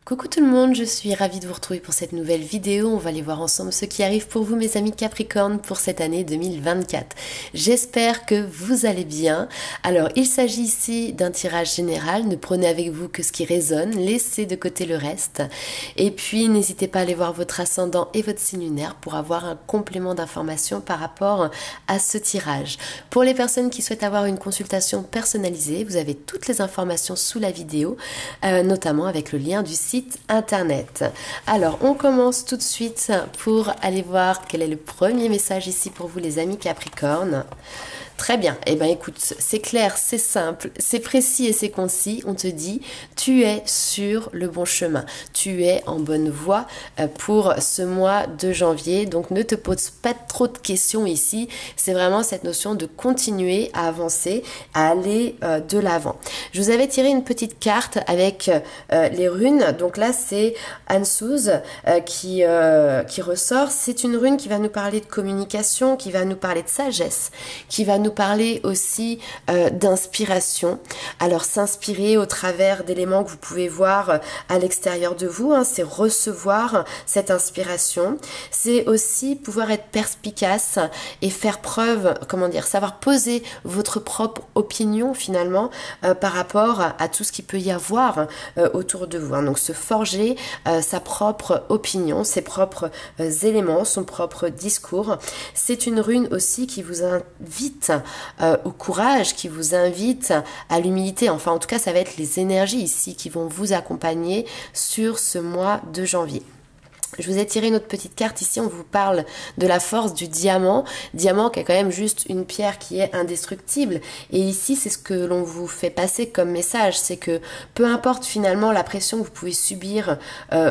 Coucou tout le monde, je suis ravie de vous retrouver pour cette nouvelle vidéo. On va aller voir ensemble ce qui arrive pour vous mes amis Capricorne pour cette année 2024. J'espère que vous allez bien. Alors il s'agit ici d'un tirage général, ne prenez avec vous que ce qui résonne, laissez de côté le reste. Et puis n'hésitez pas à aller voir votre ascendant et votre signe lunaire pour avoir un complément d'information par rapport à ce tirage. Pour les personnes qui souhaitent avoir une consultation personnalisée, vous avez toutes les informations sous la vidéo, notamment avec le lien du site internet. Alors on commence tout de suite pour aller voir quel est le premier message ici pour vous les amis Capricorne. Très bien, eh bien écoute, c'est clair, c'est simple, c'est précis et c'est concis. On te dit, tu es sur le bon chemin, tu es en bonne voie pour ce mois de janvier. Donc ne te pose pas trop de questions ici, c'est vraiment cette notion de continuer à avancer, à aller de l'avant. Je vous avais tiré une petite carte avec les runes, donc là c'est Ansuz qui ressort. C'est une rune qui va nous parler de communication, qui va nous parler de sagesse, qui va nous parler aussi d'inspiration. Alors s'inspirer au travers d'éléments que vous pouvez voir à l'extérieur de vous, hein, c'est recevoir cette inspiration. C'est aussi pouvoir être perspicace et faire preuve, comment dire, savoir poser votre propre opinion finalement par rapport à tout ce qu'il peut y avoir autour de vous. Hein. Donc se forger sa propre opinion, ses propres éléments, son propre discours. C'est une rune aussi qui vous invite au courage, qui vous invite à l'humilité. Enfin, en tout cas, ça va être les énergies ici qui vont vous accompagner sur ce mois de janvier. Je vous ai tiré une autre petite carte ici, on vous parle de la force du diamant. Diamant qui est quand même juste une pierre qui est indestructible. Et ici, c'est ce que l'on vous fait passer comme message, c'est que peu importe finalement la pression que vous pouvez subir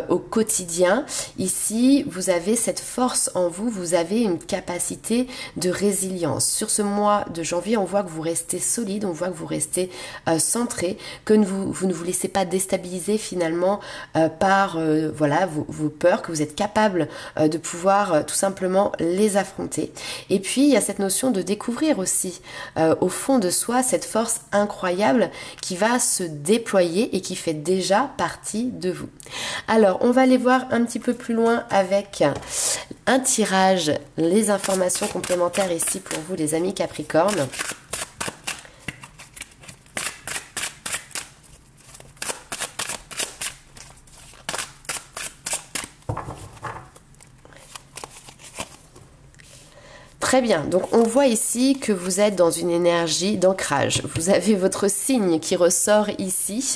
au quotidien, ici, vous avez cette force en vous, vous avez une capacité de résilience. Sur ce mois de janvier, on voit que vous restez solide, on voit que vous restez centré, que vous ne vous laissez pas déstabiliser finalement par voilà, vos peurs, que vous êtes capable de pouvoir tout simplement les affronter. Et puis il y a cette notion de découvrir aussi au fond de soi cette force incroyable qui va se déployer et qui fait déjà partie de vous. Alors on va aller voir un petit peu plus loin avec un tirage, les informations complémentaires ici pour vous les amis Capricorne. Très bien, donc on voit ici que vous êtes dans une énergie d'ancrage. Vous avez votre signe qui ressort ici.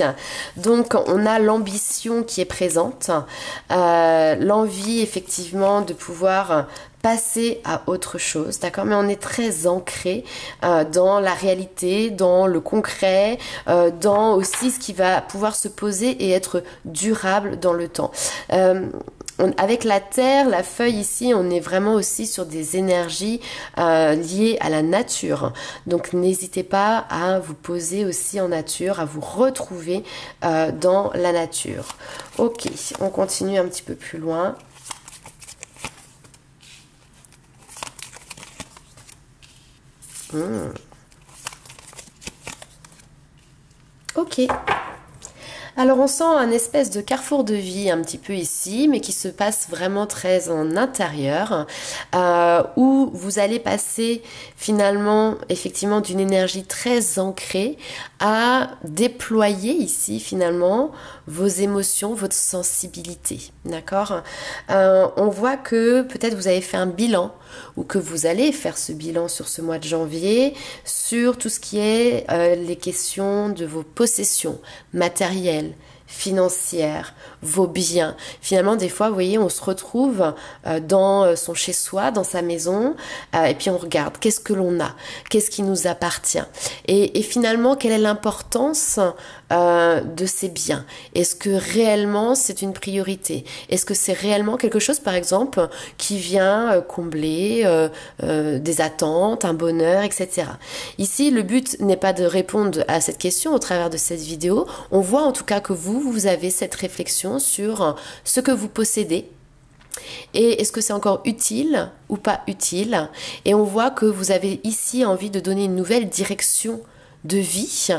Donc on a l'ambition qui est présente, l'envie effectivement de pouvoir passer à autre chose, d'accord? Mais on est très ancré dans la réalité, dans le concret, dans aussi ce qui va pouvoir se poser et être durable dans le temps. Avec la terre, la feuille ici, on est vraiment aussi sur des énergies liées à la nature. Donc n'hésitez pas à vous poser aussi en nature, à vous retrouver dans la nature. Ok, on continue un petit peu plus loin. Ok. Alors on sent un espèce de carrefour de vie un petit peu ici, mais qui se passe vraiment très en intérieur, où vous allez passer finalement effectivement d'une énergie très ancrée à déployer ici finalement vos émotions, votre sensibilité, d'accord? On voit que peut-être vous avez fait un bilan ou que vous allez faire ce bilan sur ce mois de janvier sur tout ce qui est les questions de vos possessions matérielles, financières, vos biens. Finalement, des fois, vous voyez, on se retrouve dans son chez-soi, dans sa maison, et puis on regarde qu'est-ce que l'on a, qu'est-ce qui nous appartient. Et finalement, quelle est l'importance de ces biens? Est-ce que réellement c'est une priorité? Est-ce que c'est réellement quelque chose, par exemple, qui vient combler des attentes, un bonheur, etc. Ici, le but n'est pas de répondre à cette question au travers de cette vidéo. On voit en tout cas que vous avez cette réflexion sur ce que vous possédez. Et est-ce que c'est encore utile ou pas utile? Et on voit que vous avez ici envie de donner une nouvelle direction de vie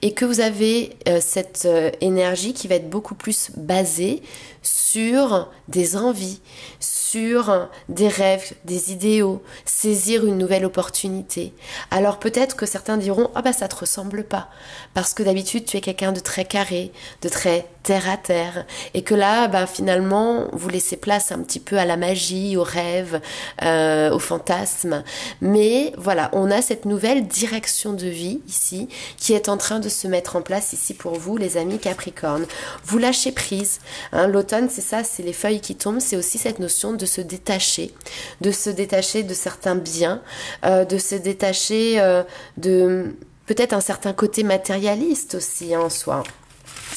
et que vous avez cette énergie qui va être beaucoup plus basée sur des envies, sur des rêves, des idéaux, saisir une nouvelle opportunité. Alors peut-être que certains diront « Ah bah ça te ressemble pas » parce que d'habitude tu es quelqu'un de très carré, de très terre à terre et que là bah, finalement vous laissez place un petit peu à la magie, aux rêves, aux fantasmes. Mais voilà, on a cette nouvelle direction de vie ici qui est en train de se mettre en place ici pour vous les amis Capricorne. Vous lâchez prise, hein, l'automne c'est ça, c'est les feuilles qui tombent, c'est aussi cette notion de se détacher de certains biens, de se détacher de peut-être un certain côté matérialiste aussi en soi.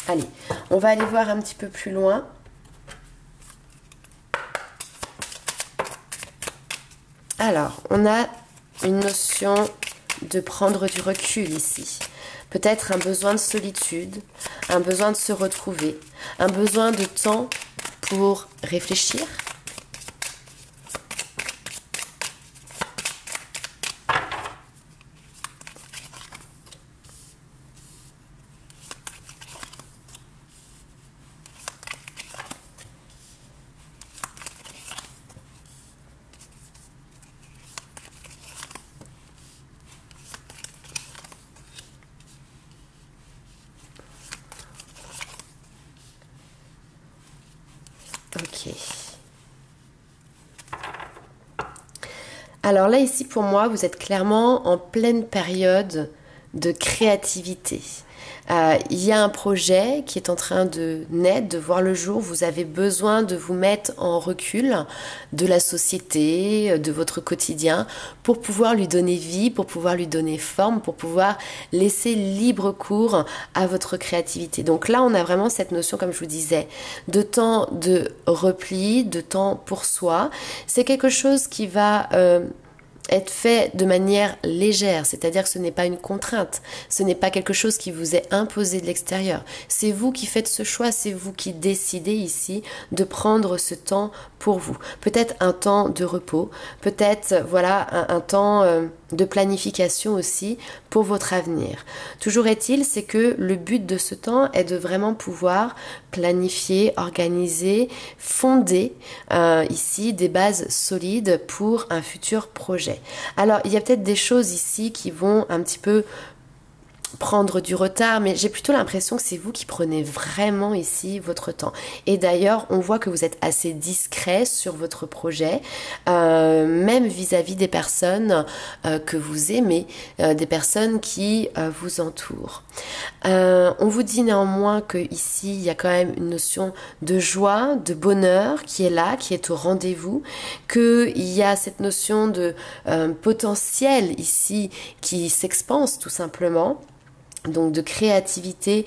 Allez, on va aller voir un petit peu plus loin. Alors, on a une notion de prendre du recul ici. Peut-être un besoin de solitude, un besoin de se retrouver, un besoin de temps pour réfléchir. Ok. Alors là, ici, pour moi, vous êtes clairement en pleine période de créativité. Il y a un projet qui est en train de naître, de voir le jour. Vous avez besoin de vous mettre en recul de la société, de votre quotidien, pour pouvoir lui donner vie, pour pouvoir lui donner forme, pour pouvoir laisser libre cours à votre créativité. Donc là, on a vraiment cette notion, comme je vous disais, de temps de repli, de temps pour soi. C'est quelque chose qui va être fait de manière légère, c'est-à-dire que ce n'est pas une contrainte, ce n'est pas quelque chose qui vous est imposé de l'extérieur. C'est vous qui faites ce choix, c'est vous qui décidez ici de prendre ce temps pour vous. Peut-être un temps de repos, peut-être voilà un temps de planification aussi pour votre avenir. Toujours est-il, c'est que le but de ce temps est de vraiment pouvoir planifier, organiser, fonder ici des bases solides pour un futur projet. Alors, il y a peut-être des choses ici qui vont un petit peu prendre du retard, mais j'ai plutôt l'impression que c'est vous qui prenez vraiment ici votre temps. Et d'ailleurs, on voit que vous êtes assez discret sur votre projet, même vis-à-vis des personnes que vous aimez, des personnes qui vous entourent. On vous dit néanmoins que ici, il y a quand même une notion de joie, de bonheur qui est là, qui est au rendez-vous, qu'il y a cette notion de potentiel ici qui s'expanse tout simplement. Donc de créativité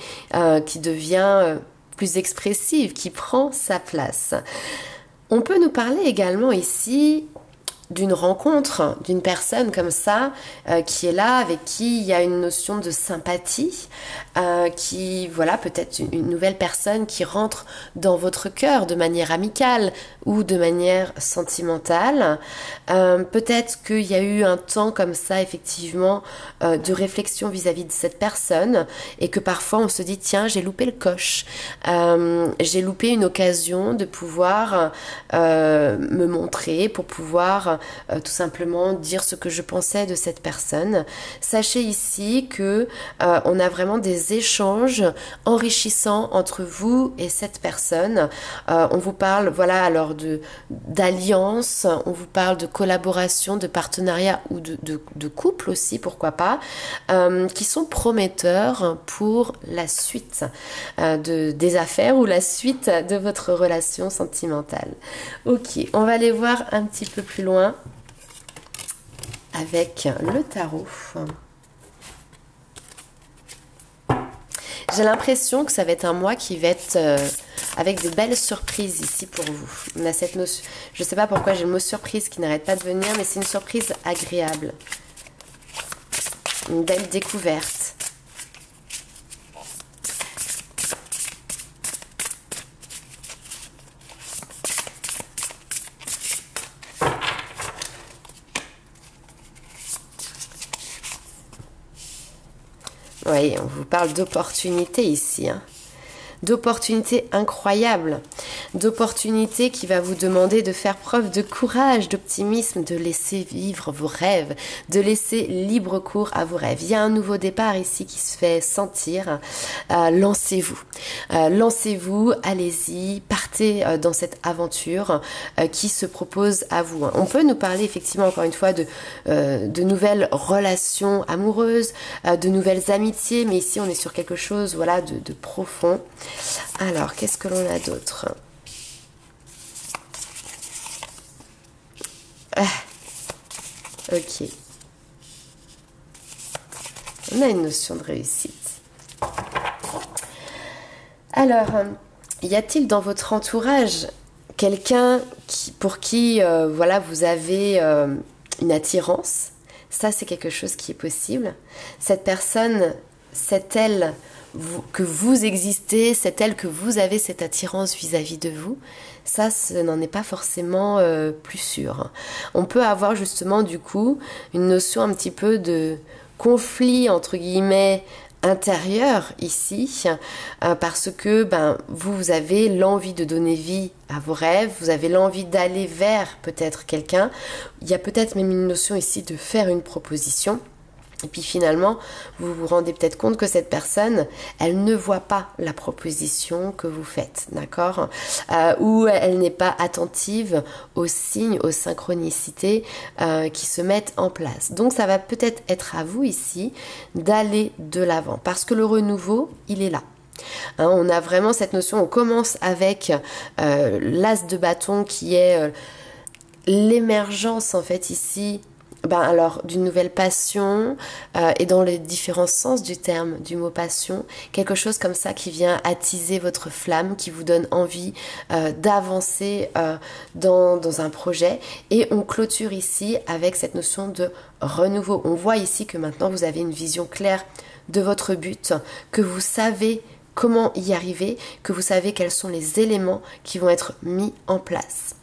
qui devient plus expressive, qui prend sa place. On peut nous parler également ici d'une rencontre, d'une personne comme ça, qui est là, avec qui il y a une notion de sympathie, qui, voilà, peut-être une nouvelle personne qui rentre dans votre cœur de manière amicale ou de manière sentimentale. Peut-être qu'il y a eu un temps comme ça, effectivement, de réflexion vis-à-vis de cette personne et que parfois on se dit, tiens, j'ai loupé le coche, j'ai loupé une occasion de pouvoir me montrer, pour pouvoir tout simplement dire ce que je pensais de cette personne. Sachez ici que on a vraiment des échanges enrichissants entre vous et cette personne. On vous parle, voilà, alors d'alliance, on vous parle de collaboration, de partenariat ou de couple aussi, pourquoi pas, qui sont prometteurs pour la suite des affaires ou la suite de votre relation sentimentale. Ok, on va aller voir un petit peu plus loin avec le tarot. J'ai l'impression que ça va être un mois qui va être avec de belles surprises ici pour vous. On a cette notion, je ne sais pas pourquoi j'ai le mot surprise qui n'arrête pas de venir, mais c'est une surprise agréable. Une belle découverte. Oui, on vous parle d'opportunités ici, hein. D'opportunités incroyables, d'opportunités qui va vous demander de faire preuve de courage, d'optimisme, de laisser vivre vos rêves, de laisser libre cours à vos rêves. Il y a un nouveau départ ici qui se fait sentir. Lancez-vous, lancez-vous, allez-y, partez dans cette aventure qui se propose à vous. On peut nous parler effectivement encore une fois de nouvelles relations amoureuses, de nouvelles amitiés, mais ici on est sur quelque chose, voilà, de profond. Alors, qu'est-ce que l'on a d'autre? Ok. On a une notion de réussite. Alors, y a-t-il dans votre entourage quelqu'un pour qui, voilà, vous avez une attirance? Ça, c'est quelque chose qui est possible. Cette personne, sait-elle que vous existez, c'est-elle que vous avez cette attirance vis-à-vis de vous? Ça, ce n'en est pas forcément plus sûr. On peut avoir justement du coup une notion un petit peu de conflit entre guillemets intérieur ici, parce que vous avez l'envie de donner vie à vos rêves, vous avez l'envie d'aller vers peut-être quelqu'un. Il y a peut-être même une notion ici de faire une proposition. Et puis finalement, vous vous rendez peut-être compte que cette personne, elle ne voit pas la proposition que vous faites, d'accord? Ou elle n'est pas attentive aux signes, aux synchronicités qui se mettent en place. Donc ça va peut-être être à vous ici d'aller de l'avant, parce que le renouveau, il est là. Hein, on a vraiment cette notion, on commence avec l'as de bâton qui est l'émergence en fait ici, alors d'une nouvelle passion et dans les différents sens du terme du mot passion, quelque chose comme ça qui vient attiser votre flamme, qui vous donne envie d'avancer dans un projet. Et on clôture ici avec cette notion de renouveau. On voit ici que maintenant vous avez une vision claire de votre but, que vous savez comment y arriver, que vous savez quels sont les éléments qui vont être mis en place.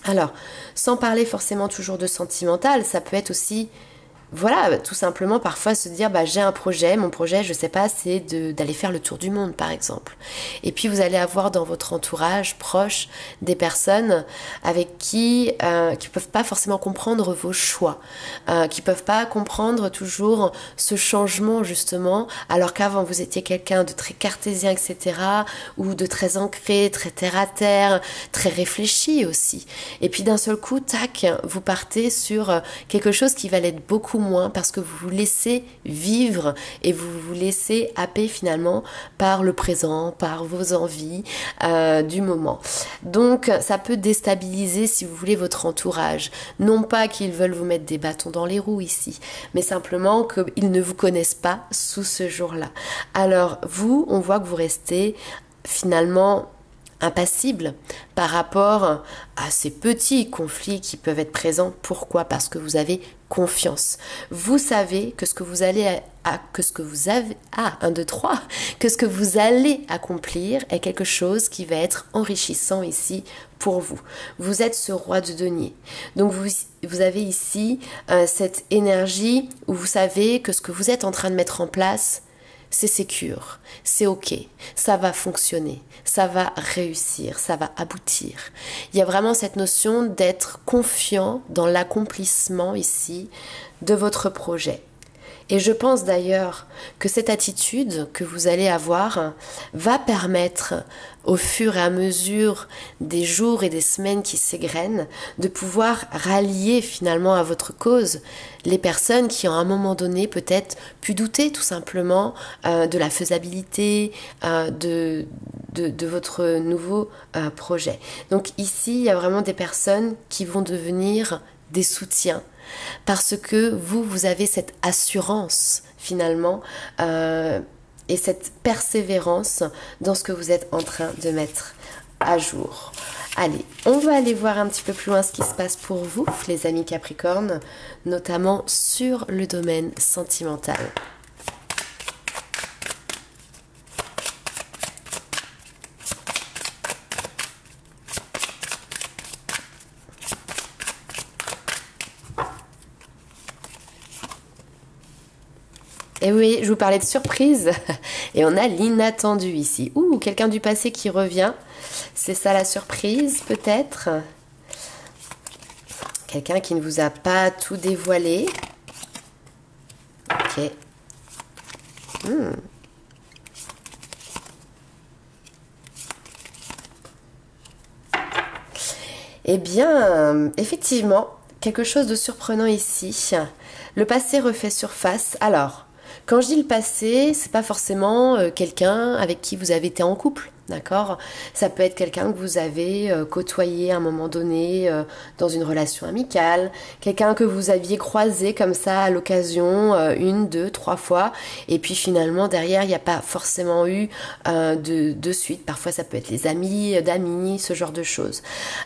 Alors, sans parler forcément toujours de sentimental, ça peut être aussi, voilà, tout simplement parfois se dire, j'ai un projet, mon projet, je sais pas, c'est d'aller faire le tour du monde, par exemple. Et puis vous allez avoir dans votre entourage proche des personnes avec qui peuvent pas forcément comprendre vos choix, qui peuvent pas comprendre toujours ce changement justement, alors qu'avant vous étiez quelqu'un de très cartésien, etc., ou de très ancré, très terre à terre, très réfléchi aussi. Et puis d'un seul coup, tac, vous partez sur quelque chose qui va l'être beaucoup moins parce que vous vous laissez vivre et vous vous laissez happer finalement par le présent, par vos envies du moment. Donc ça peut déstabiliser, si vous voulez, votre entourage. Non pas qu'ils veulent vous mettre des bâtons dans les roues ici, mais simplement qu'ils ne vous connaissent pas sous ce jour-là. Alors vous, on voit que vous restez finalement impassible par rapport à ces petits conflits qui peuvent être présents. Pourquoi? Parce que vous avez confiance. Vous savez que ce que vous allez que ce que vous allez accomplir est quelque chose qui va être enrichissant ici pour vous. Vous êtes ce roi de denier. Donc vous avez ici cette énergie où vous savez que ce que vous êtes en train de mettre en place, c'est sécure, c'est ok, ça va fonctionner, ça va réussir, ça va aboutir. Il y a vraiment cette notion d'être confiant dans l'accomplissement ici de votre projet. Et je pense d'ailleurs que cette attitude que vous allez avoir va permettre au fur et à mesure des jours et des semaines qui s'égrènent de pouvoir rallier finalement à votre cause les personnes qui ont à un moment donné peut-être pu douter tout simplement de la faisabilité de votre nouveau projet. Donc ici, il y a vraiment des personnes qui vont devenir des soutiens parce que vous avez cette assurance finalement et cette persévérance dans ce que vous êtes en train de mettre à jour. Allez, on va aller voir un petit peu plus loin ce qui se passe pour vous, les amis Capricorne, notamment sur le domaine sentimental. Et oui, je vous parlais de surprise. Et on a l'inattendu ici. Ouh, quelqu'un du passé qui revient. C'est ça la surprise, peut-être. Quelqu'un qui ne vous a pas tout dévoilé. Ok. Eh bien, effectivement, quelque chose de surprenant ici. Le passé refait surface. Alors, quand je dis le passé, c'est pas forcément quelqu'un avec qui vous avez été en couple. D'accord? Ça peut être quelqu'un que vous avez côtoyé à un moment donné dans une relation amicale, quelqu'un que vous aviez croisé comme ça à l'occasion, une, deux, trois fois, et puis finalement derrière il n'y a pas forcément eu de suite. Parfois ça peut être les amis d'amis, ce genre de choses.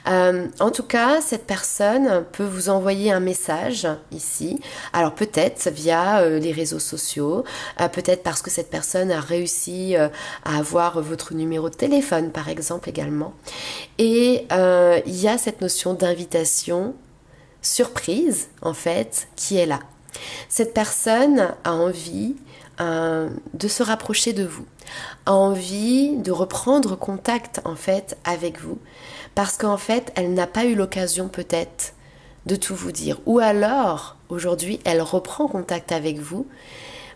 En tout cas, cette personne peut vous envoyer un message ici. Alors peut-être via les réseaux sociaux, peut-être parce que cette personne a réussi à avoir votre numéro de téléphone par exemple également. Et il y a cette notion d'invitation surprise en fait qui est là. Cette personne a envie de se rapprocher de vous, a envie de reprendre contact en fait avec vous parce qu'en fait elle n'a pas eu l'occasion peut-être de tout vous dire, ou alors aujourd'hui elle reprend contact avec vous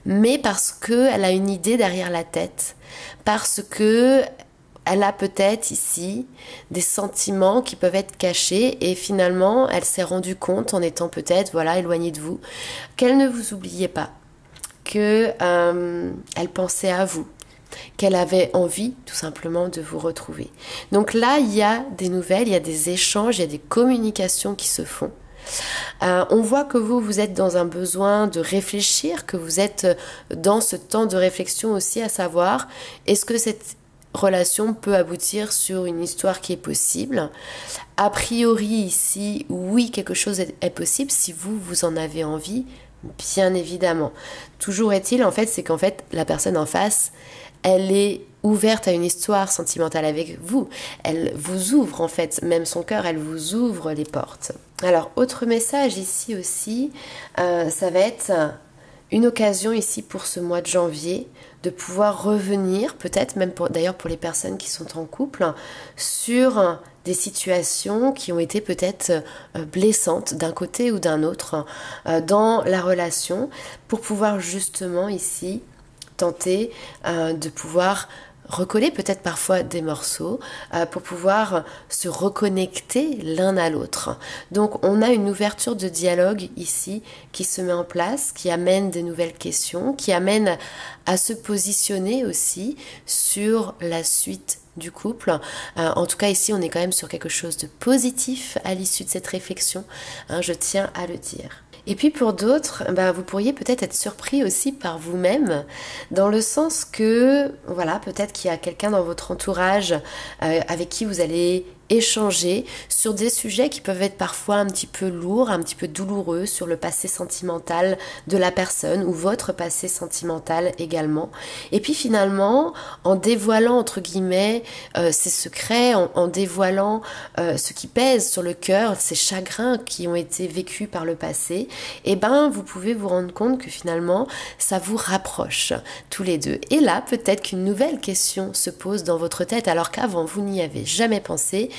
mais parce qu'elle a une idée derrière la tête, parce que elle a peut-être ici des sentiments qui peuvent être cachés et finalement elle s'est rendue compte en étant peut-être voilà éloignée de vous qu'elle ne vous oubliait pas, que elle pensait à vous, qu'elle avait envie tout simplement de vous retrouver. Donc là il y a des nouvelles, il y a des échanges, il y a des communications qui se font. On voit que vous êtes dans un besoin de réfléchir, que vous êtes dans ce temps de réflexion aussi à savoir est-ce que cette relation peut aboutir sur une histoire qui est possible. A priori ici, oui, quelque chose est possible si vous en avez envie, bien évidemment. Toujours est-il en fait, c'est qu'en fait la personne en face, elle est ouverte à une histoire sentimentale avec vous. Elle vous ouvre en fait, même son cœur, elle vous ouvre les portes. Alors, autre message ici aussi, ça va être une occasion ici pour ce mois de janvier de pouvoir revenir, peut-être même d'ailleurs pour les personnes qui sont en couple, sur des situations qui ont été peut-être blessantes d'un côté ou d'un autre dans la relation, pour pouvoir justement ici tenter de pouvoir recoller peut-être parfois des morceaux pour pouvoir se reconnecter l'un à l'autre. Donc on a une ouverture de dialogue ici qui se met en place, qui amène des nouvelles questions, qui amène à se positionner aussi sur la suite du couple. En tout cas ici on est quand même sur quelque chose de positif à l'issue de cette réflexion, je tiens à le dire. Et puis pour d'autres, vous pourriez peut-être être surpris aussi par vous-même, dans le sens que, voilà, peut-être qu'il y a quelqu'un dans votre entourage avec qui vous allez échanger sur des sujets qui peuvent être parfois un petit peu lourds, un petit peu douloureux, sur le passé sentimental de la personne ou votre passé sentimental également. Et puis finalement, en dévoilant entre guillemets ces secrets, en dévoilant ce qui pèse sur le cœur, ces chagrins qui ont été vécus par le passé, vous pouvez vous rendre compte que finalement ça vous rapproche tous les deux. Et là, peut-être qu'une nouvelle question se pose dans votre tête alors qu'avant vous n'y avez jamais pensé.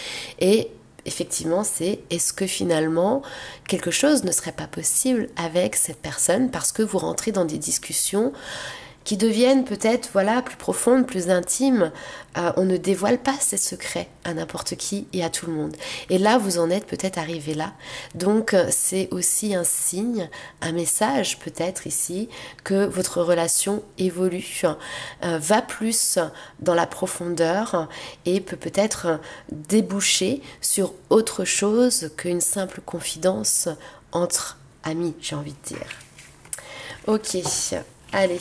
Et effectivement, c'est est-ce que finalement quelque chose ne serait pas possible avec cette personne parce que vous rentrez dans des discussions qui deviennent peut-être plus profondes, plus intimes. On ne dévoile pas ses secrets à n'importe qui et à tout le monde. Et là, vous en êtes peut-être arrivé là. Donc, c'est aussi un signe, un message peut-être ici, que votre relation évolue, va plus dans la profondeur et peut peut-être déboucher sur autre chose qu'une simple confidence entre amis, j'ai envie de dire. Ok, allez.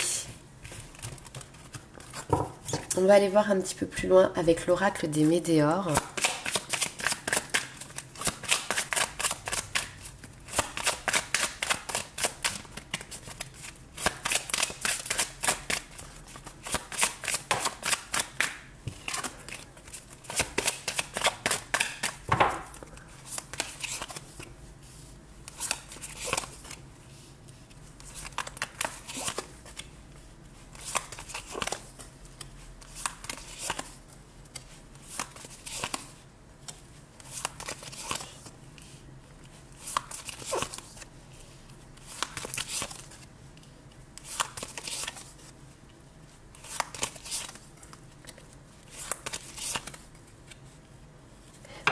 On va aller voir un petit peu plus loin avec l'oracle des météores.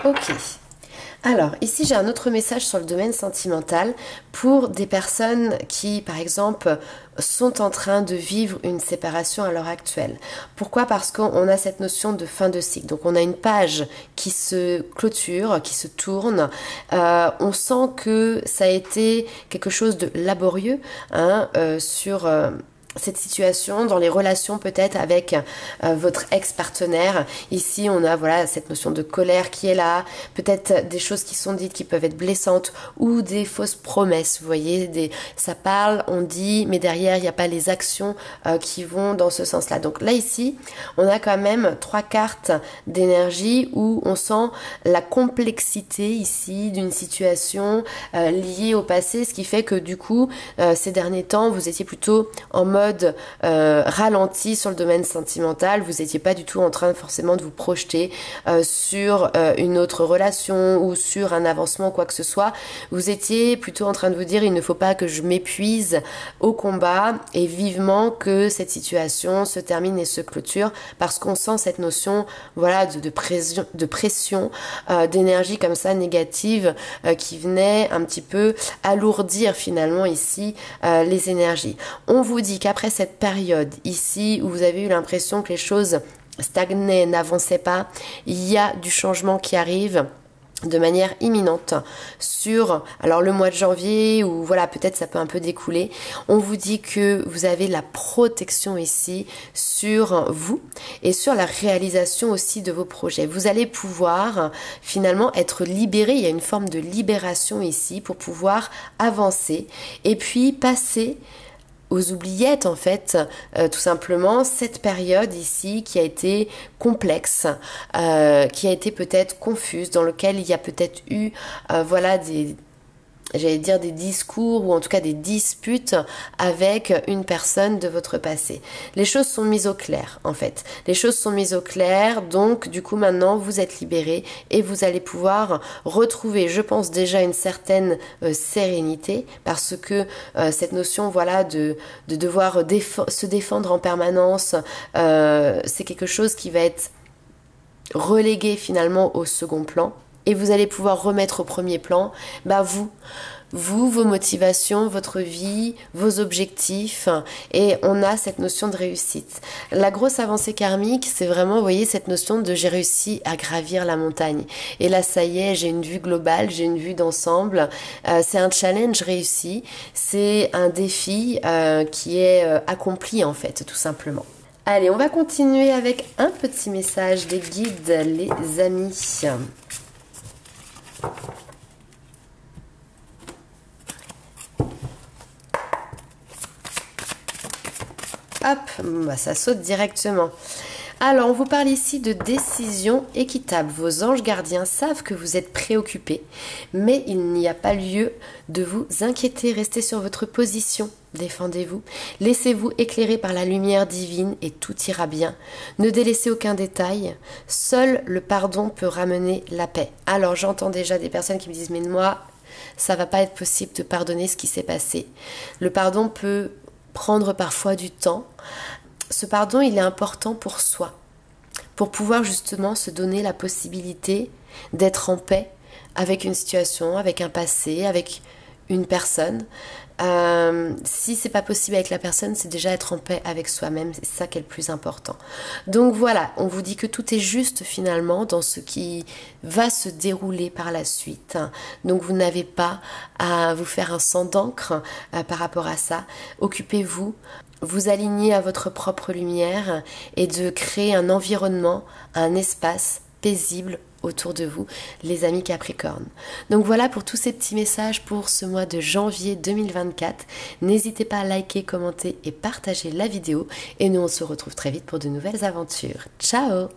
Ok. Alors, ici, j'ai un autre message sur le domaine sentimental pour des personnes qui, par exemple, sont en train de vivre une séparation à l'heure actuelle. Pourquoi? Parce qu'on a cette notion de fin de cycle. Donc, on a une page qui se clôture, qui se tourne. On sent que ça a été quelque chose de laborieux hein, sur... cette situation, dans les relations peut-être avec votre ex-partenaire. Ici, on a voilà cette notion de colère qui est là, peut-être des choses qui sont dites qui peuvent être blessantes ou des fausses promesses. Vous voyez, ça parle, on dit, mais derrière, il n'y a pas les actions qui vont dans ce sens-là. Donc là, ici, on a quand même 3 cartes d'énergie où on sent la complexité ici d'une situation liée au passé, ce qui fait que du coup, ces derniers temps, vous étiez plutôt en mode ralenti sur le domaine sentimental. Vous n'étiez pas du tout en train forcément de vous projeter sur une autre relation ou sur un avancement ou quoi que ce soit. Vous étiez plutôt en train de vous dire il ne faut pas que je m'épuise au combat et vivement que cette situation se termine et se clôture parce qu'on sent cette notion voilà de pression d'énergie comme ça négative qui venait un petit peu alourdir finalement ici les énergies. On vous dit qu'après cette période ici où vous avez eu l'impression que les choses stagnaient, n'avançaient pas, il y a du changement qui arrive de manière imminente sur alors le mois de janvier ou voilà peut-être ça peut un peu découler. On vous dit que vous avez la protection ici sur vous et sur la réalisation aussi de vos projets. Vous allez pouvoir finalement être libéré, il y a une forme de libération ici pour pouvoir avancer et puis passer aux oubliettes en fait, tout simplement cette période ici qui a été complexe, qui a été peut-être confuse, dans lequel il y a peut-être eu voilà j'allais dire des discours ou en tout cas des disputes avec une personne de votre passé. Les choses sont mises au clair en fait. Les choses sont mises au clair, donc du coup maintenant vous êtes libérés et vous allez pouvoir retrouver, je pense déjà une certaine sérénité parce que cette notion voilà de devoir se défendre en permanence, c'est quelque chose qui va être relégué finalement au second plan. Et vous allez pouvoir remettre au premier plan vos motivations, votre vie, vos objectifs et on a cette notion de réussite. La grosse avancée karmique, c'est vraiment, vous voyez, cette notion de j'ai réussi à gravir la montagne. Et là, ça y est, j'ai une vue globale, j'ai une vue d'ensemble. C'est un challenge réussi, c'est un défi qui est accompli en fait, tout simplement. Allez, on va continuer avec un petit message des guides, les amis. Hop, bah ça saute directement. Alors, on vous parle ici de décision équitable. Vos anges gardiens savent que vous êtes préoccupés, mais il n'y a pas lieu de vous inquiéter. Restez sur votre position. Défendez-vous. Laissez-vous éclairer par la lumière divine et tout ira bien. Ne délaissez aucun détail. Seul le pardon peut ramener la paix. Alors, j'entends déjà des personnes qui me disent « Mais moi, ça va pas être possible de pardonner ce qui s'est passé. » Le pardon peut prendre parfois du temps. Ce pardon, il est important pour soi, pour pouvoir justement se donner la possibilité d'être en paix avec une situation, avec un passé, avec une personne. Si c'est pas possible avec la personne, c'est déjà être en paix avec soi-même, c'est ça qui est le plus important. Donc voilà, on vous dit que tout est juste finalement dans ce qui va se dérouler par la suite. Donc vous n'avez pas à vous faire un sang d'encre par rapport à ça. Occupez-vous, vous aligner à votre propre lumière et de créer un environnement, un espace paisible autour de vous, les amis Capricorne. Donc voilà pour tous ces petits messages pour ce mois de janvier 2024. N'hésitez pas à liker, commenter et partager la vidéo. Et nous, on se retrouve très vite pour de nouvelles aventures. Ciao!